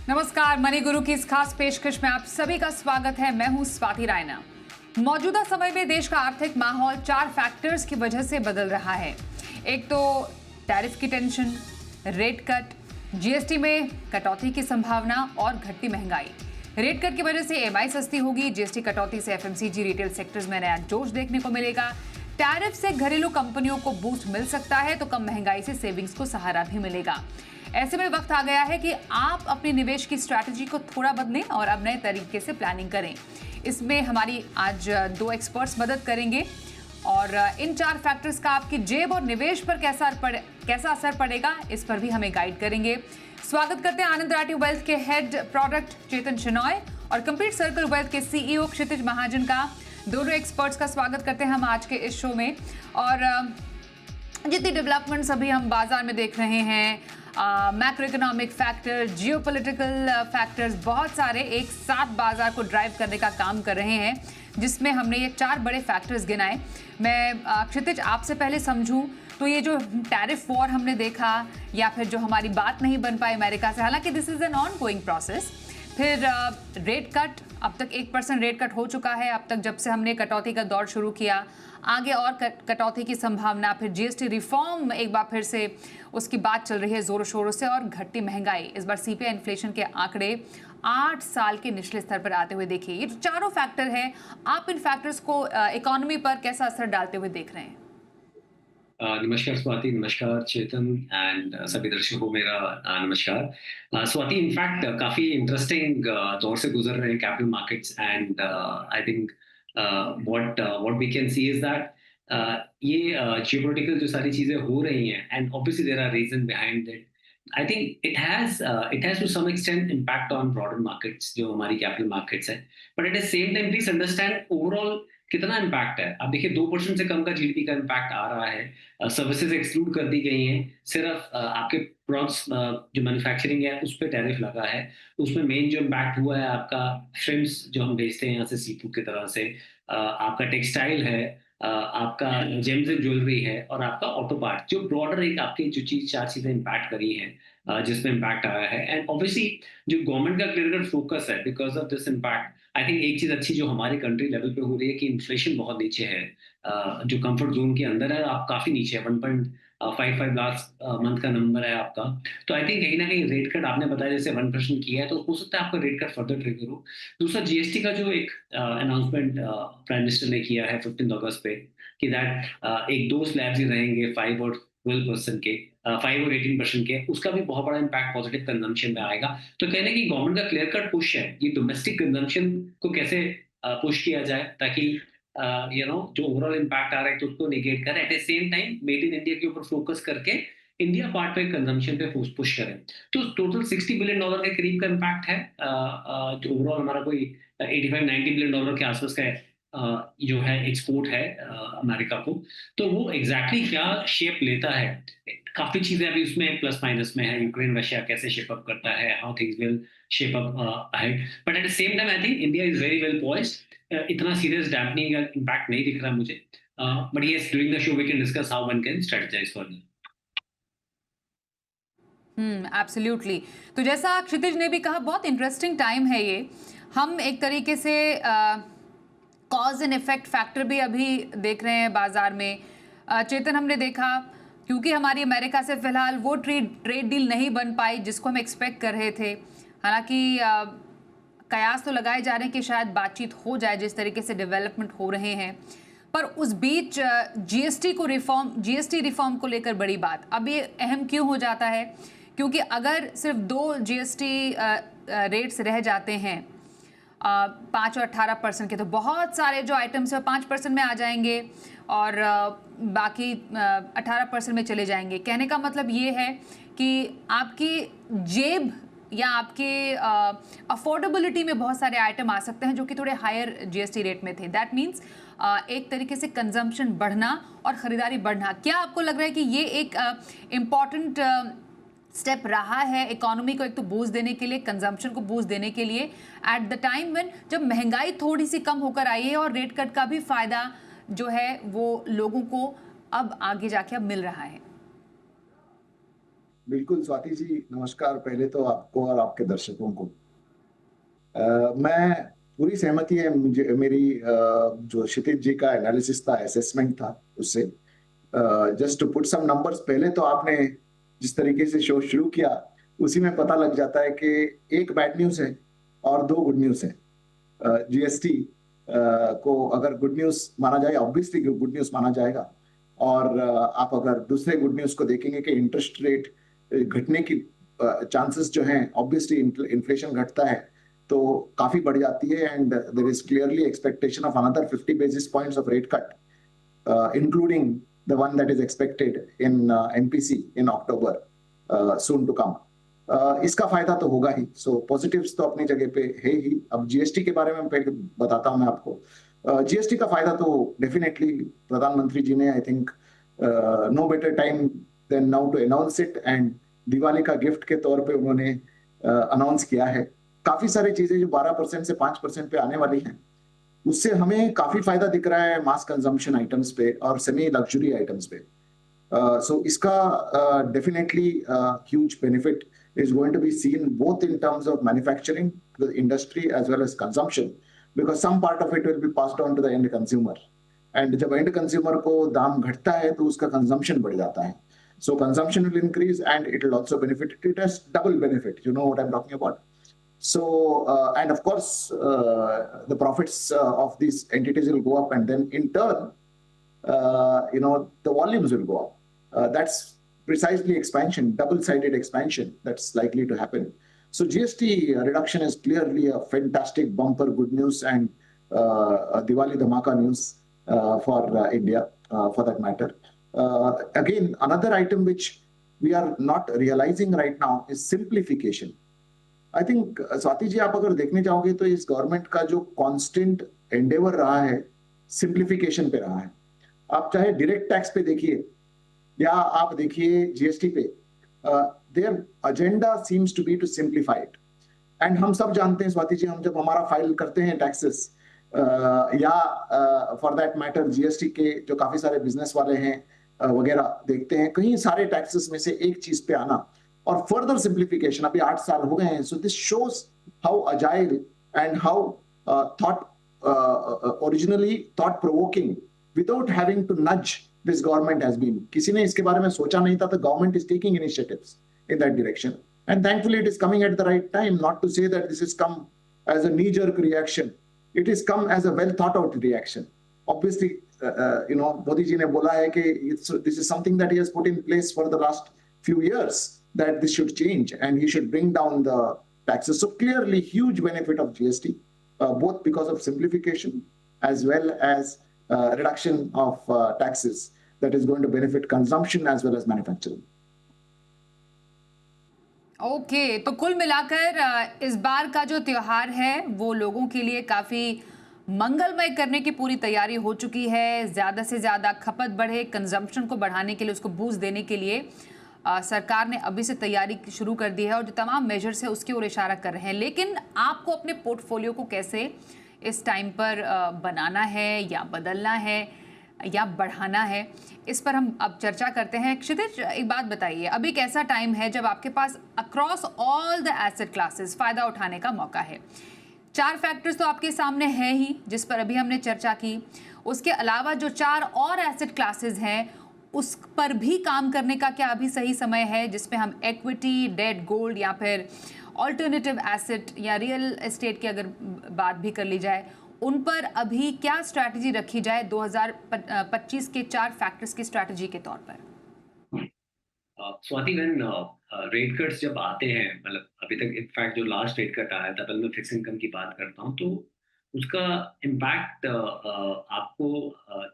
नमस्कार, मनी गुरु की इस खास पेशकश में आप सभी का स्वागत है। मैं हूं स्वाति रायना। मौजूदा समय में देश का आर्थिक माहौल 4 फैक्टर्स की वजह से बदल रहा है। एक तो टैरिफ की टेंशन, रेट कट, जीएसटी में कटौती की संभावना और घटती महंगाई। रेट कट की वजह से ईएमआई सस्ती होगी, जीएसटी कटौती से एफएमसीजी रिटेल सेक्टर्स में नया जोश देखने को मिलेगा। टैरिफ से घरेलू कंपनियों को बूस्ट मिल सकता है तो कम महंगाई से सेविंग्स को सहारा भी मिलेगा। ऐसे में वक्त आ गया है कि आप अपने निवेश की स्ट्रैटेजी को थोड़ा बदलें और अब नए तरीके से प्लानिंग करें। इसमें हमारी आज 2 एक्सपर्ट्स मदद करेंगे और इन 4 फैक्टर्स का आपकी जेब और निवेश पर कैसा असर पड़ेगा, इस पर भी हमें गाइड करेंगे। स्वागत करते हैं आनंद राठी वेल्थ के हेड प्रोडक्ट चेतन शेनॉय और कंप्लीट सर्कल वेल्थ के सीईओ क्षितिज महाजन का। दोनों एक्सपर्ट्स का स्वागत करते हैं हम आज के इस शो में। और जितनी डेवलपमेंट्स अभी हम बाजार में देख रहे हैं, macro economic factor, geopolitical factors, बहुत सारे एक साथ बाजार को ड्राइव करने का काम कर रहे हैं, जिसमें हमने ये 4 बड़े फैक्टर्स गिनाए। मैं क्षितिज आपसे पहले समझूं तो ये जो टैरिफ वॉर हमने देखा या फिर जो हमारी बात नहीं बन पाई अमेरिका से, हालांकि this is an on going process. फिर रेट कट, अब तक 1% रेट कट हो चुका है अब तक जब से हमने कटौती का दौर शुरू किया, आगे और कटौती की संभावना। फिर जीएसटी रिफॉर्म, एक बार फिर से उसकी बात चल रही है जोरों शोरों से, और घटती महंगाई। इस बार सीपीआई इन्फ्लेशन के आंकड़े 8 साल के निचले स्तर पर आते हुए देखिए। ये जो चारों फैक्टर हैं, आप इन फैक्टर्स को इकोनॉमी पर कैसा असर डालते हुए देख रहे हैं? नमस्कार स्वाति, नमस्कार चेतन एंड सभी दर्शकों को मेरा नमस्कार। स्वाति, इनफैक्ट काफी इंटरेस्टिंग दौर से गुजर रहे हैं capital markets and I think what we can see is that ये जियोपॉलिटिकल जो सारी चीजें हो रही हैं and obviously there are reason behind it. I think it has to some extent impact on broader markets जो हमारी कैपिटल मार्केट्स है, but at the same time please understand overall कितना इम्पैक्ट है। आप देखिए 2% से कम का जीडीपी का इम्पैक्ट आ रहा है। सर्विसेज एक्सक्लूड कर दी गई हैं, सिर्फ आपके प्रोडक्ट्स जो मैन्युफैक्चरिंग है उस पर टैरिफ लगा है। उसमें मेन जो इम्पैक्ट हुआ है आपका श्रिम्प्स जो हम भेजते हैं यहाँ से सी फूड की तरह से, आपका टेक्सटाइल है, आपका जेम्स एंड ज्वेलरी है और आपका ऑटो पार्ट, जो ब्रॉडर एक आपकी जो 4 चीजें इम्पैक्ट करी हैं, जिसमें इम्पैक्ट आया है। एंड ऑब्वियसली जो गवर्नमेंट का क्लियर कट फोकस है because of this impact. I think एक चीज अच्छी जो हमारी कंट्री लेवल पे हो रही है कि इन्फ्लेशन बहुत नीचे है, जो कंफर्ट जोन के अंदर है, आप काफी नीचे है, 1.55 लाख मंथ का नंबर है आपका। तो आई थिंक कहीं ना कहीं रेट कट आपने बताया जैसे 1% किया है तो हो सकता है आपका रेट कट फर्दर ट्रिगर हो। दूसरा जीएसटी का जो एक अनाउंसमेंट प्राइम मिनिस्टर ने किया है 15 अगस्त पे कि दैट एक 2 स्लैब्स ही रहेंगे 5 और 12% के, 5 और 18% के, उसका भी बहुत बड़ा इम्पैक्ट पॉजिटिव कंजम्पशन में आएगा। तो कहने की गवर्नमेंट का क्लियर कट पुश है ये डोमेस्टिक कंजम्पशन को कैसे पुश किया जाए ताकि जो ओवरऑल इम्पैक्ट आ रहा है तो उसको नेगेट करें, eight the same time made in India के ऊपर फोकस करके इंडिया पार्ट पे कंजम्पशन पे पुश करें। तो टोटल $60 बिलियन के करीब का इम्पैक्ट है, जो ओवरऑल हमारा कोई 85-90 बिलियन डॉलर के आसपास का जो है एक्सपोर्ट है अमेरिका को। तो वो एग्जैक्टली क्या शेप लेता है, काफी चीजें अभी उसमें प्लस माइनस में है। यूक्रेन रशिया कैसे शेप अप करता है, how things will shape up ahead, but at the same time I think India is very well poised. इतना सीरियस डैम्पनिंग का इम्पैक्ट नहीं दिख रहा मुझे, but yes during the show we can discuss how one can strategize for that. Absolutely. तो जैसा क्षितिज ने भी कहा, बहुत इंटरेस्टिंग टाइम है ये। हम एक तरीके से कॉज एंड इफेक्ट फैक्टर भी अभी देख रहे हैं बाजार में। चेतन, हमने देखा क्योंकि हमारी अमेरिका से फिलहाल वो ट्रेड डील नहीं बन पाई जिसको हम एक्सपेक्ट कर रहे थे। हालांकि कयास तो लगाए जा रहे हैं कि शायद बातचीत हो जाए जिस तरीके से डेवलपमेंट हो रहे हैं, पर उस बीच जीएसटी रिफॉर्म को लेकर बड़ी बात। अब ये अहम क्यों हो जाता है? क्योंकि अगर सिर्फ 2 जीएसटी रेट्स रह जाते हैं, 5 और 18% के, तो बहुत सारे जो आइटम्स है 5% में आ जाएंगे और बाकी 18% में चले जाएंगे। कहने का मतलब ये है कि आपकी जेब या आपके अफोर्डेबिलिटी में बहुत सारे आइटम आ सकते हैं जो कि थोड़े हायर जीएसटी रेट में थे। दैट मीन्स एक तरीके से कंजम्पशन बढ़ना और ख़रीदारी बढ़ना। क्या आपको लग रहा है कि ये एक इम्पॉर्टेंट स्टेप रहा है इकोनॉमी को एक तो बूस्ट देने के लिए, कंजम्पशन को बूस्ट देने के लिए, एट द टाइम व्हेन जब महंगाई थोड़ी सी कम होकर आई है और रेट कट का भी फायदा जो है वो लोगों को अब आगे जाके अब मिल रहा है? बिल्कुल स्वाति जी, नमस्कार। पहले तो आपको और आपके दर्शकों को मैं पूरी सहमति है मुझे मेरी जो क्षितिज जी का एनालिसिस था, असेसमेंट था उससे। Just to put some numbers, पहले तो आपने जिस तरीके से शो शुरू किया उसी में पता लग जाता है कि एक बैड न्यूज है और दो गुड न्यूज है। जीएसटी को अगर गुड न्यूज माना जाए, ऑब्वियसली गुड न्यूज माना जाएगा। और आप अगर दूसरे गुड न्यूज को देखेंगे कि इंटरेस्ट रेट घटने की चांसेस जो हैं, ऑब्वियसली इन्फ्लेशन घटता है तो काफी बढ़ जाती है, and there is clearly expectation of another 50 basis points of rate cut, including the one that is expected in MPC in October, soon to come. इसका फायदा तो होगा ही। सो पॉजिटिव्स तो अपनी जगह पे है ही। अब जीएसटी के बारे में पहले बताता हूं मैं आपको। जीएसटी का फायदा तो डेफिनेटली प्रधानमंत्री जी ने, I think no better time than now to announce it, and Diwali का गिफ्ट के तौर पे उन्होंने अनाउंस किया है। काफी सारी चीजें जो 12% से 5% पे आने वाली हैं, उससे हमें काफी फायदा दिख रहा है मास कंजम्पशन आइटम्स पे और सेमी लग्जरी आइटम्स पे। सो इसका definitely huge benefit is going to be seen both in terms of manufacturing, the industry, as well as consumption, because some part of it will be passed on to the end consumer. And जब end consumer को दाम घटता है तो उसका consumption बढ़ जाता है. So consumption will increase and it will also benefit. It has double benefit. You know what I'm talking about. So and of course the profits of these entities will go up, and then in turn, the volumes will go up. That's precisely expansion, double-sided expansion that's likely to happen. So GST reduction is clearly a fantastic bumper good news, and Diwali Dhamaka news for India, for that matter. Again, another item which we are not realizing right now is simplification. I think Swati ji, आप अगर देखने जाओगे तो इस government का जो constant Endeavour रहा है सिंप्लीफिकेशन पे रहा है। आप चाहे डायरेक्ट टैक्स पे देखिए या आप देखिए जीएसटी पे, their agenda seems to be to simplify it. And हम सब जानते हैं स्वाति जी, हम जब हमारा फाइल करते हैं टैक्सेस या फॉर दैट मैटर जीएसटी के जो काफी सारे बिजनेस वाले हैं वगैरह देखते हैं, कहीं सारे टैक्सेस में से एक चीज पे आना और फर्दर सिंप्लीफिकेशन। अभी 8 साल हो गए हैं। So this shows how agile and how thought originally thought provoking without having to nudge this government has been. किसी ने इसके बारे में सोचा नहीं था, तो government is taking initiatives in that direction, and thankfully it is coming at the right time. Not to say that this has come as a knee-jerk reaction, it has come as a well thought out reaction. Obviously, Modi ji ne bola hai ki this is something that he has put in place for the last few years, that this should change and he should bring down the taxes. So clearly huge benefit of GST, both because of simplification as well as reduction of taxes that is going to benefit consumption as well as manufacturing. Okay तो कुल मिलाकर इस बार का जो त्योहार है वो लोगों के लिए काफ़ी मंगलमय करने की पूरी तैयारी हो चुकी है। ज़्यादा से ज़्यादा खपत बढ़े, कंजम्पशन को बढ़ाने के लिए, उसको बूस्ट देने के लिए सरकार ने अभी से तैयारी शुरू कर दी है और जो तमाम मेजर्स है उसकी ओर इशारा कर रहे हैं। लेकिन आपको अपने पोर्टफोलियो को कैसे इस टाइम पर बनाना है या बदलना है या बढ़ाना है, इस पर हम अब चर्चा करते हैं। क्षितिज, एक बात बताइए, अभी एक ऐसा टाइम है जब आपके पास across all the asset classes फ़ायदा उठाने का मौका है। 4 फैक्टर्स तो आपके सामने हैं ही, जिस पर अभी हमने चर्चा की। उसके अलावा जो 4 और एसेट क्लासेस हैं उस पर भी काम करने का क्या अभी सही समय है, जिसमें हम इक्विटी, डेट, गोल्ड या फिर ऑल्टरनेटिव एसेट या रियल एस्टेट की अगर बात भी कर ली जाए, उन पर अभी क्या स्ट्रैटेजी रखी जाए 2025 के 4 फैक्टर्स की स्ट्रैटेजी के तौर पर? स्वाति, व्हेन रेट कट्स जब आते हैं, मतलब अभी तक इनफैक्ट जो लास्ट रेट कट आया था, पहले मैं फिक्स इनकम की बात करता हूँ, तो उसका इम्पैक्ट आपको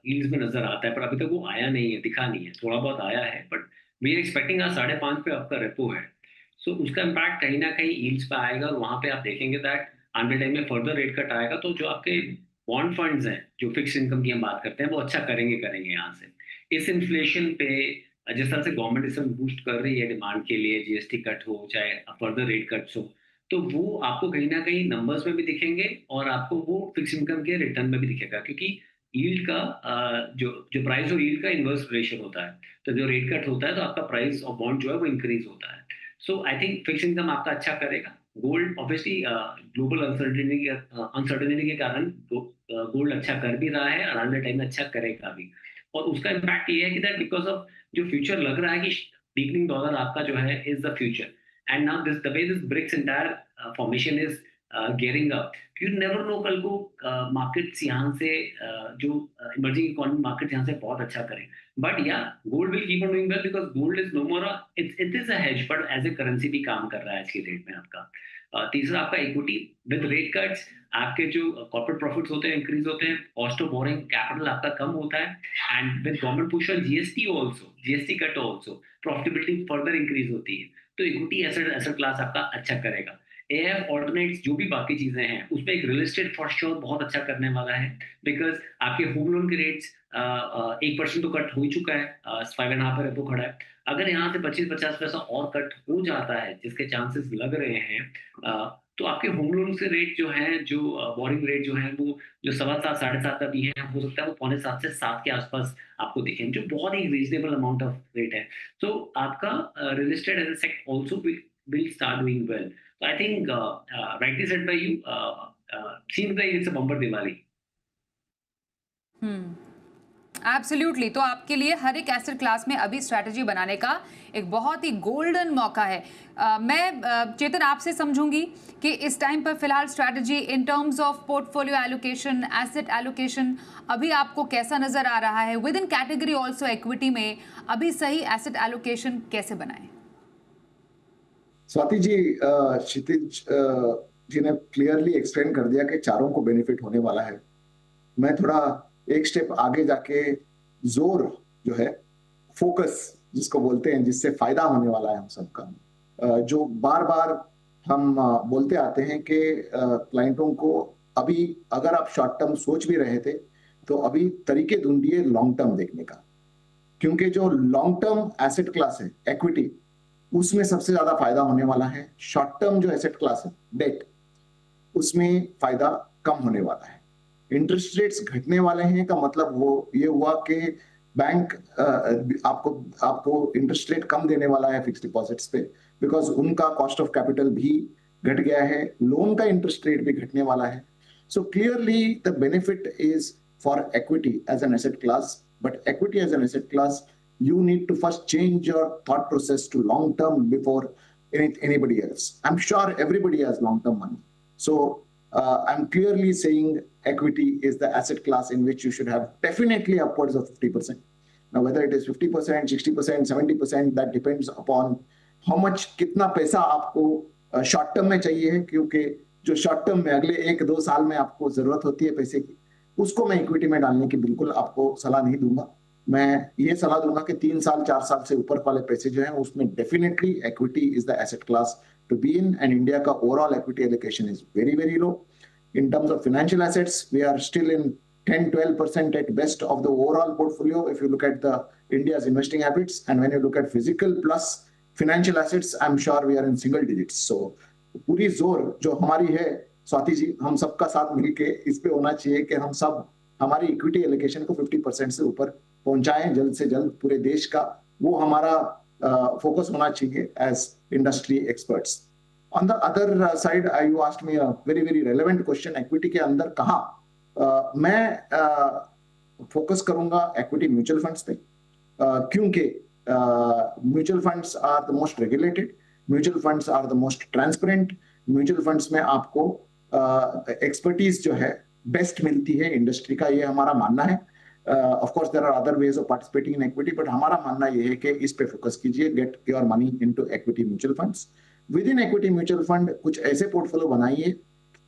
यील्ड्स में नजर आता है, पर अभी तक वो आया नहीं है, दिखा नहीं है। थोड़ा बहुत आया है, बट वी आर एक्सपेक्टिंग 5.5 पे आपका रेपो है। सो उसका इम्पैक्ट कहीं ना कहीं यील्ड्स पे आएगा और वहां पे आप देखेंगे दैट आने टाइम में फर्दर रेट कट आएगा तो जो आपके बॉन्ड फंड्स हैं, जो फिक्स इनकम की हम बात करते हैं, वो अच्छा करेंगे यहाँ से। इस इन्फ्लेशन पे जिस तरह से गवर्नमेंट इसे बूस्ट कर रही है डिमांड के लिए, जीएसटी कट हो चाहे फर्दर रेट कट्स हो, तो वो आपको कहीं ना कहीं नंबर्स में भी दिखेंगे और आपको वो फिक्स इनकम के रिटर्न में भी दिखेगा, क्योंकि यील्ड का जो जो प्राइस और यील्ड का इनवर्स रिलेशन होता है। तो जो रेट कट होता है तो आपका प्राइस ऑफ बॉन्ड जो है वो इंक्रीज होता है। सो आई थिंक फिक्स इनकम आपका अच्छा करेगा। गोल्ड ऑब्वियसली ग्लोबल अनसर्टेनिटी के कारण गोल्ड अच्छा कर भी रहा है और आने टाइम में अच्छा करेगा भी। और उसका इम्पैक्ट ये है कि दैट बिकॉज ऑफ जो फ्यूचर लग रहा है कि वीकनिंग डॉलर आपका जो है is the future. And now this the way this BRICS entire formation is gearing up, you never know कल को मार्केट्स यहाँ से जो इमर्जिंग इकोनॉमी मार्केट यहाँ से बहुत अच्छा करें। बट या gold will keep on doing well because gold is no more it is a hedge, but as a currency भी काम कर रहा है आज की डेट में आपका। तीसरा आपका इक्विटी विद रेट कट्स, आपके जो कॉर्पोरेट प्रॉफिट्स होते हैं इंक्रीज होते हैं, कॉस्ट ऑफ बोरिंग कैपिटल आपका कम होता है, and with government push on GST also, GST cut also, profitability further increase होती है। तो इक्विटी एसेट क्लास आपका अच्छा करेगा। एएफ ऑल्टरनेट्स जो भी बाकी चीजें हैं उसमें एक रियल एस्टेट फॉर श्योर बहुत अच्छा करने वाला है, बिकॉज आपके होम लोन के रेट्स 1% तो कट हो ही चुका है, 5.5 पर रेपो खड़ा है। अगर यहाँ से 25-50 पैसा और कट हो जाता है, जिसके चांसेस लग रहे हैं, तो आपके होम लोन के रेट जो है, जो बोरिंग रेट जो है, वो जो 7.25 7.5 अभी है, हो सकता है वो 6.25 से 7 के आसपास आपको दिखें, जो बहुत ही रीजनेबल अमाउंट ऑफ रेट है। तो आपका real estate as a sector also will start doing well. So I think, rightly said by you, seems like it's a bumper Diwali. Absolutely. तो आपके लिए हर एक एसेट क्लास में अभी स्ट्रैटेजी बनाने का एक बहुत ही गोल्डन मौका है। मैं चेतन आपसे समझूंगी कि इस टाइम पर फिलहाल strategy in terms of portfolio allocation, asset allocation अभी आपको कैसा नजर आ रहा है? With in category also equity में अभी सही एसेट एलोकेशन कैसे बनाएं? स्वाति जी, क्षितिज जी ने क्लियरली एक्सप्लेन कर दिया कि चारों को बेनिफिट होने वाला है। मैं थोड़ा एक स्टेप आगे जाके जोर जो है, फोकस जिसको बोलते हैं, जिससे फायदा होने वाला है हम सबका, जो बार बार हम बोलते आते हैं कि क्लाइंटों को अभी अगर आप शॉर्ट टर्म सोच भी रहे थे तो अभी तरीके ढूंढिए लॉन्ग टर्म देखने का, क्योंकि जो लॉन्ग टर्म एसेट क्लास है इक्विटी, उसमें सबसे ज्यादा फायदा होने वाला है। शॉर्ट टर्म जो एसेट क्लास है डेट, उसमें फायदा कम होने वाला है। इंटरेस्ट रेट्स घटने वाले हैं का मतलब वो ये हुआ कि बैंक आपको इंटरेस्ट रेट कम देने वाला है फिक्स डिपॉजिट्स पे, बिकॉज उनका कॉस्ट ऑफ कैपिटल भी घट गया है, लोन का इंटरेस्ट रेट भी घटने वाला है। So clearly the benefit is for equity as an asset class, but equity as an asset class you need to first change your thought process to long term before anybody else. I'm sure everybody has long term money. So I'm clearly saying equity is the asset class in which you should have definitely upwards of 50%. Now, whether it is 50%, 60%, 70%, that depends upon how much कितना पैसा आपको short term में चाहिए, क्योंकि जो short term में अगले 1-2 साल में आपको जरूरत होती है पैसे की, उसको मैं इक्विटी में डालने की बिल्कुल आपको सलाह नहीं दूंगा। मैं ये सलाह दूंगा कि 3 साल 4 साल से ऊपर वाले पैसे जो हैं उसमें definitely equity is the asset class to be in, and India का overall equity allocation is very very low. In terms of financial assets, we are still in 10-12% at best of the overall portfolio if you look at the India's investing habits, and when you look at physical plus financial assets, I'm sure we are in single digits. So पूरी जोर जो हमारी है स्वाति जी, हम सबका साथ मिलके इस पे होना चाहिए कि हम सब हमारी इक्विटी एलोकेशन को 50% से ऊपर पहुंचाएं जल्द से जल्द पूरे देश का। वो हमारा फोकस होना चाहिए as industry experts. On the other side, you asked me a very very relevant question, equity के अंदर कहाँ मैं फोकस करूंगा? इक्विटी म्यूचुअल फंड्स पे, क्योंकि mutual funds are the most regulated, mutual funds are the most transparent, mutual funds में आपको expertise जो है बेस्ट मिलती है इंडस्ट्री का, ये हमारा मानना है। Of course there are other ways of participating in equity, but हमारा मानना ये है कि इस पे फोकस कीजिए, get your money into equity mutual funds. Within equity mutual fund कुछ ऐसे पोर्टफोलियो बनाइए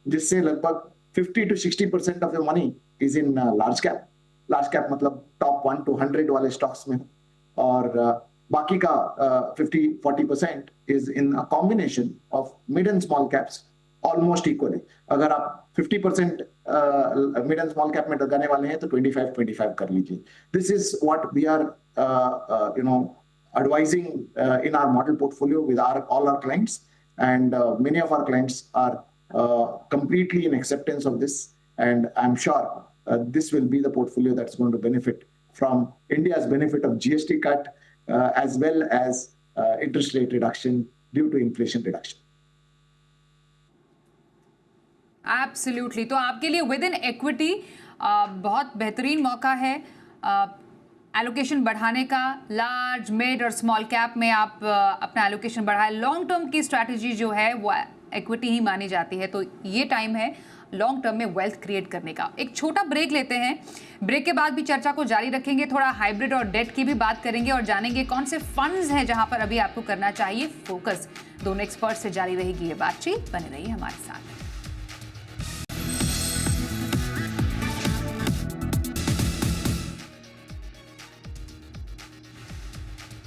जिससे लगभग 50-60% of your money is in large cap. Large cap मतलब टॉप 1 to 100 वाले स्टॉक्स में, और बाकी का 50-40% is in a combination of mid and small caps almost equally. अगर आप 50% मिड एंड स्मॉल कैप में लगाने वाले हैं तो 25-25 कर लीजिए। This is what we are advising in our model portfolio with all our clients, and many of our clients are completely in acceptance of this, and I'm sure this will be the portfolio that's going to benefit from India's benefit of GST cut, as well as interest rate reduction due to inflation reduction. Absolutely. तो आपके लिए with in equity बहुत बेहतरीन मौका है allocation बढ़ाने का। Large, mid और स्मॉल कैप में आप अपना एलोकेशन बढ़ाएं। लॉन्ग टर्म की स्ट्रैटेजी जो है वो इक्विटी ही मानी जाती है, तो ये टाइम है लॉन्ग टर्म में वेल्थ क्रिएट करने का। एक छोटा ब्रेक लेते हैं, ब्रेक के बाद भी चर्चा को जारी रखेंगे। थोड़ा हाइब्रिड और डेट की भी बात करेंगे और जानेंगे कौन से फंड्स हैं जहां पर अभी आपको करना चाहिए फोकस। दोनों एक्सपर्ट से जारी रहेगी ये बातचीत, बने रहिए हमारे साथ।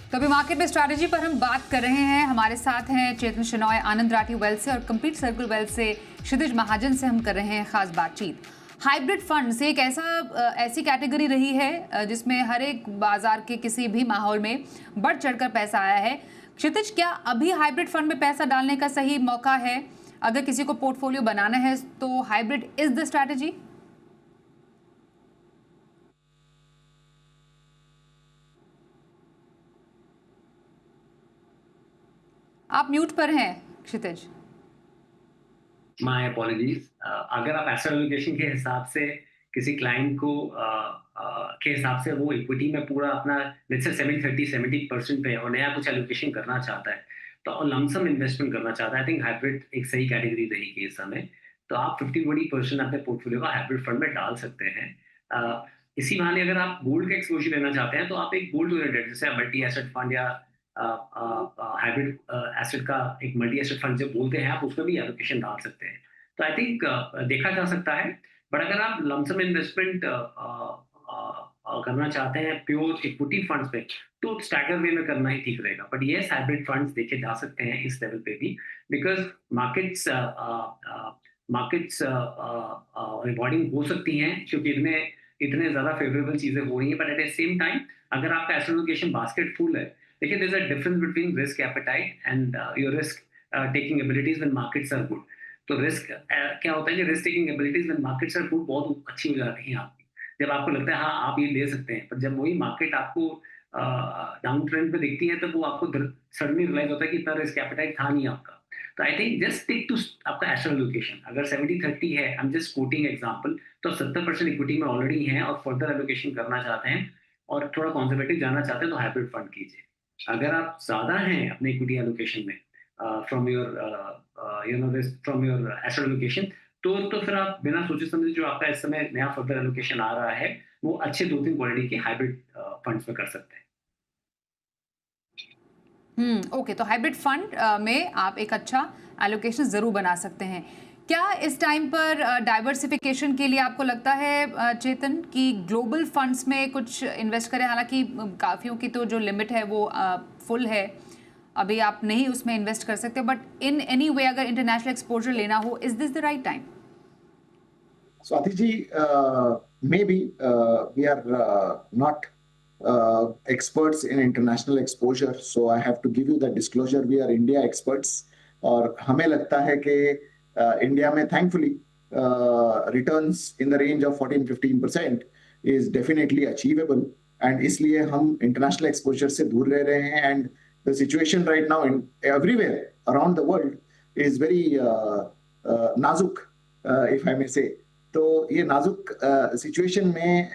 तो अभी मार्केट में स्ट्रैटेजी पर हम बात कर रहे हैं। हमारे साथ हैं चेतन शनॉय आनंद राठी वेल्थ से और कंप्लीट सर्कल वेल्थ से क्षितिज महाजन से हम कर रहे हैं खास बातचीत। हाइब्रिड फंड्स एक ऐसी कैटेगरी रही है जिसमें हर एक बाजार के किसी भी माहौल में बढ़ चढ़कर पैसा आया है। क्षितिज, क्या अभी हाइब्रिड फंड में पैसा डालने का सही मौका है? अगर किसी को पोर्टफोलियो बनाना है तो हाइब्रिड इज द स्ट्रैटेजी? आप म्यूट पर हैं क्षितिज। My apologies. अगर आप एसेट एलोकेशन के हिसाब से किसी क्लाइंट को के हिसाब से वो इक्विटी में पूरा अपना लेट्स से 70% पे और नया कुछ एलोकेशन करना चाहता है तो लमसम इन्वेस्टमेंट करना चाहता है, आई थिंक हाइब्रिड एक सही कैटेगरी रहेगी इस समय। तो आप 50-20% अपने पोर्टफोलियो का हाइब्रिड फंड में डाल सकते हैं। इसी बहाने अगर आप गोल्ड का एक्सपोजर लेना चाहते हैं तो आप एक गोल्ड ओरिएंटेड जैसे मल्टी एसेट फंड या हाइब्रिड एसेट का एक मल्टी एसेट फंड जो बोलते हैं, आप उसमें भी एलोकेशन डाल सकते हैं। तो आई थिंक देखा जा सकता है। बट अगर आप लमसम इन्वेस्टमेंट करना चाहते हैं प्योर इक्विटी फंड्स पे तो स्टैगर वे में करना ही ठीक रहेगा। बट ये हाइब्रिड फंड्स देखे जा सकते हैं इस लेवल पे भी, बिकॉज मार्केट्स रिवॉर्डिंग हो सकती हैं क्योंकि इतने ज्यादा फेवरेबल चीजें हो रही हैं। But at the same time अगर आपका एसेट एलोकेशन बास्केट फुल है, देखिए there is a difference between risk appetite and your risk taking abilities when markets are good. तो रिस्क क्या होता है कि risk taking abilities when markets are good बहुत अच्छी हो जाती हैं आपकी, जब आपको लगता है हाँ आप ये ले सकते हैं। पर जब वही मार्केट आपको डाउन ट्रेंड पे दिखती है तो वो आपको सडनली रियलाइज होता है कि इतना रिस्क एपेटाइट था नहीं आपका। तो I think just stick to आपका एसेट एलोकेशन। अगर 70-30 है, I am just quoting example, तो 70% इक्विटी में ऑलरेडी है और फर्दर एलोकेशन करना चाहते हैं और थोड़ा कंजर्वेटिव जाना चाहते हैं तो हाइब्रिड फंड कीजिए। अगर आप ज्यादा हैं अपने इक्विटी एलोकेशन में from your from your asset allocation तो फिर आप बिना सोचे समझे जो आपका इस समय नया फर्दर एलोकेशन आ रहा है वो अच्छे 2-3 क्वालिटी के हाइब्रिड फंड्स में कर सकते हैं। ओके, तो हाइब्रिड फंड में आप एक अच्छा एलोकेशन जरूर बना सकते हैं। क्या इस टाइम पर डाइवर्सिफिकेशन के लिए आपको लगता है चेतन कि ग्लोबल फंड्स में कुछ इन्वेस्ट करें? हालांकि काफियों की तो जो लिमिट है वो फुल है, अभी आप नहीं उसमें इन्वेस्ट कर सकते, बट इन एनी वे अगर इंटरनेशनल एक्सपोजर लेना हो, is this the right time? Swati ji, maybe we are not experts in international exposure, so I have to give you the disclosure. We are India experts, और हमें लगता है कि India में thankfully returns in the range of 14-15% is definitely achievable, and इसलिए हम international exposure से दूर रह रहे हैं। And the situation right now in everywhere around the world is very नाजुक, if I may say. तो ये नाजुक सिचुएशन में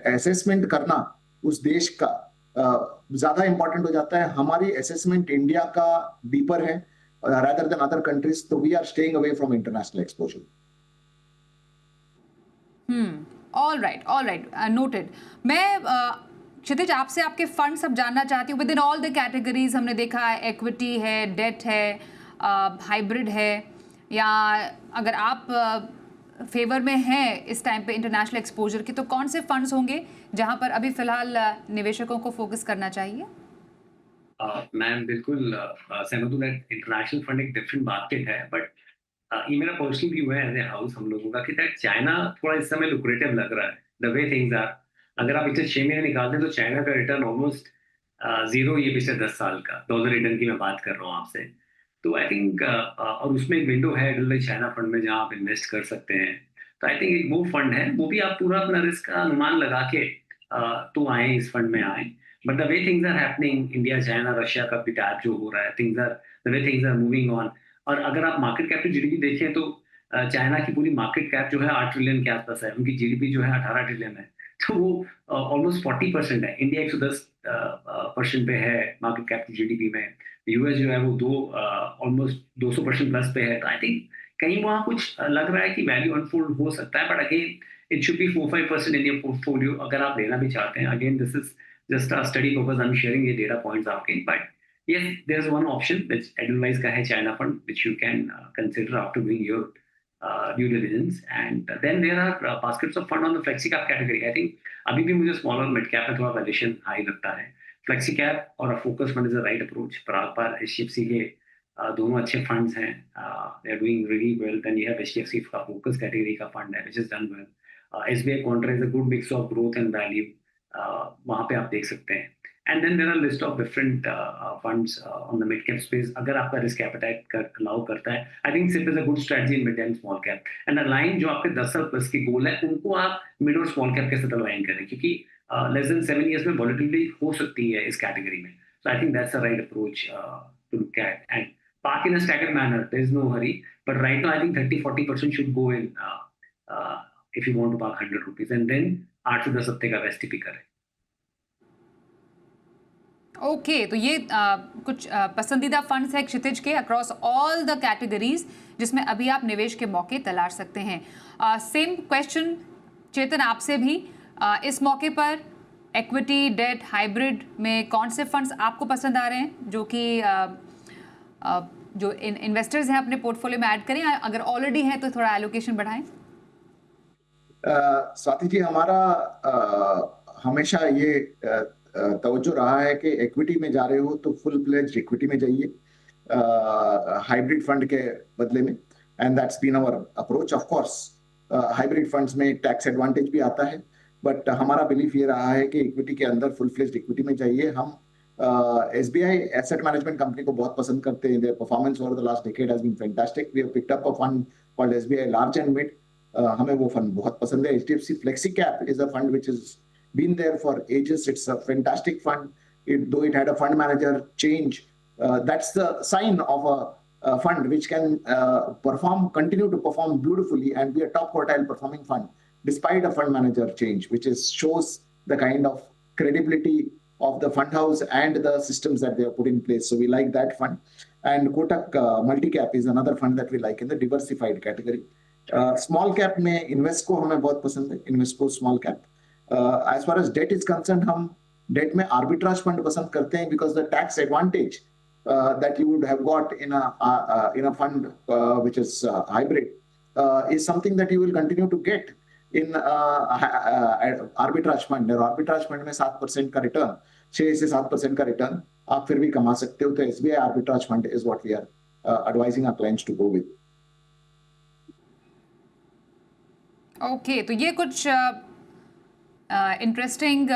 असेसमेंट करना उस देश का ज्यादा इंपॉर्टेंट हो जाता है। हमारी असेसमेंट इंडिया का डीपर है rather than other countries, तो we are staying away from international exposure. All right, noted. मैं क्षितिज आपसे आपके फंड सब जानना चाहती हूँ। With in all the categories हमने देखा है, इक्विटी है, डेट है, हाइब्रिड है, या अगर आप फेवर में हैं इस टाइम पे इंटरनेशनल एक्सपोजर की, तो कौन से फंड्स होंगे जहां पर अभी फिलहाल निवेशकों को फोकस करना चाहिए? मैं बिल्कुल सहमत हूँ। इंटरनेशनल फंड एक डिफरेंट मार्केट है, बट ये मेरा पर्सनल व्यू है एज ए हाउस हम लोगों का कि चाइना थोड़ा इस समय लुक्रेटिव लग रहा है द वे थिंग्स आर। अगर आप पिछले 6 महीने निकालते हैं तो चाइना का रिटर्न ऑलमोस्ट जीरो ये पिछले 10 साल का डॉलर रिटर्न की मैं बात कर रहा हूँ आपसे। तो आई थिंक और उसमें एक विंडो है चाइना फंड में जहाँ आप इन्वेस्ट कर सकते हैं। तो आई थिंक एक वो फंड है, वो भी आप पूरा अपना रिस्क का अनुमान लगा के तो आए, इस फंड में आए. But the way things are happening, India China Russia का भी टैप जो हो रहा है, the way things are moving on. और अगर आप मार्केट कैप की जीडीपी देखें तो चाइना की पूरी मार्केट कैप जो है 8 ट्रिलियन के आसपास है, उनकी जीडीपी जो है 18 ट्रिलियन है. तो वो ऑलमोस्ट 40% है. इंडिया 110% पे है मार्केट कैप की जीडीपी में. यूएस जो है वो ऑलमोस्ट 200% प्लस पे है. तो आई थिंक कहीं वहाँ कुछ लग रहा है कि वैल्यू अनफोल्ड हो सकता है. But again it should be 4-5% in your portfolio अगर आप लेना भी चाहते हैं. Again this is just a study purpose, I am sharing ये डेटा पॉइंट्स आपके. But yes, there's one option which Edelweiss का है, China fund, which you can consider after doing your due diligence. And then there are baskets of fund on the flexi cap category. I think अभी भी मुझे small और mid cap में थोड़ा valuation high लगता है. Flexi cap और a focus fund is the right approach. पर HDFC के दोनों अच्छे funds हैं. They are doing really well. Then you have HDFC का focus category का fund है, which is done well. SBI Contra is a good mix of growth and value. वहाँ पे आप देख सकते हैं. And then there are list of different funds on the mid cap space. अगर आपका risk appetite allow करता है, I think SIP is a good strategy in mid and small cap. And align जो आपके 10 साल प्लस की गोल है, उनको आप mid और small cap के साथ align करें, क्योंकि less than 7 years में volatility हो सकती है इस category में. So I think that's the right approach to look at. And park in a staggered manner. There is no hurry. But right now I think 30-40% should go in if you want to park 100 rupees. And then 8 से 10 हफ्ते का STP करें. Okay तो ये कुछ पसंदीदा funds है क्षितिज के अक्रॉस ऑल द कैटेगरीज जिसमें अभी आप निवेश के मौके तलाश सकते हैं. सेम क्वेश्चन चेतन आपसे भी. इस मौके पर इक्विटी, डेट, हाइब्रिड में कौन से फंड्स आपको पसंद आ रहे हैं जो कि जो इन्वेस्टर्स हैं अपने पोर्टफोलियो में ऐड करें, अगर ऑलरेडी हैं तो थोड़ा एलोकेशन बढ़ाएं. स्वाति जी, हमारा हमेशा ये तवज्जो रहा है कि इक्विटी में जा रहे हो तो फुल प्लेज्ड इक्विटी में जाइए हाइब्रिड फंड के बदले में. And that's been our approach. Of course hybrid funds में टैक्स एडवांटेज भी आता है, बट हमारा बिलीफ ये रहा है कि इक्विटी के अंदर फुल फ्लेज्ड इक्विटी में जाइए. हम एसबीआई एसेट मैनेजमेंट कंपनी को बहुत पसंद करते हैं. Their performance over the last decade has been fantastic. We have picked up a fund called SBI large and mid. हमें वो फंड बहुत पसंद है. HDFC flexi cap is a fund which is been there for ages. It's a fantastic fund. Though it had a fund manager change, that's the sign of a fund which can continue to perform beautifully and be a top quartile performing fund despite a fund manager change, which shows the kind of credibility of the fund house and the systems that they have put in place. So we like that fund. And Kotak Multicap is another fund that we like in the diversified category. Small cap में Invesco हमें बहुत पसंद है. Invesco small cap. As far as debt is concerned, हम debt में arbitrage fund पसंद करते हैं because the tax advantage that you would have got in a fund which is hybrid is something that you will continue to get in arbitrage fund. और arbitrage fund में 7% का return, 6 से 7% का return आप फिर भी कमा सकते हो. तो SBI arbitrage fund is what we are advising our clients to go with. Okay, तो ये कुछ इंटरेस्टिंग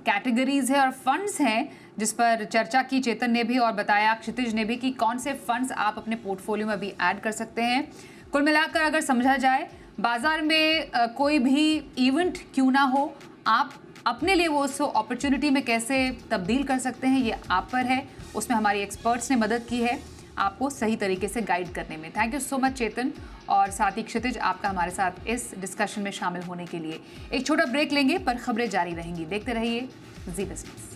कैटेगरीज है और फंड्स हैं जिस पर चर्चा की चेतन ने भी और बताया क्षितिज ने भी कि कौन से फंड्स आप अपने पोर्टफोलियो में भी ऐड कर सकते हैं. कुल मिलाकर अगर समझा जाए, बाजार में कोई भी इवेंट क्यों ना हो, आप अपने लिए वो उस अपॉर्चुनिटी में कैसे तब्दील कर सकते हैं ये आप पर है. उसमें हमारी एक्सपर्ट्स ने मदद की है आपको सही तरीके से गाइड करने में. थैंक यू सो मच चेतन और साथ ही क्षितिज आपका हमारे साथ इस डिस्कशन में शामिल होने के लिए. एक छोटा ब्रेक लेंगे पर खबरें जारी रहेंगी. देखते रहिए जी बिजनेस.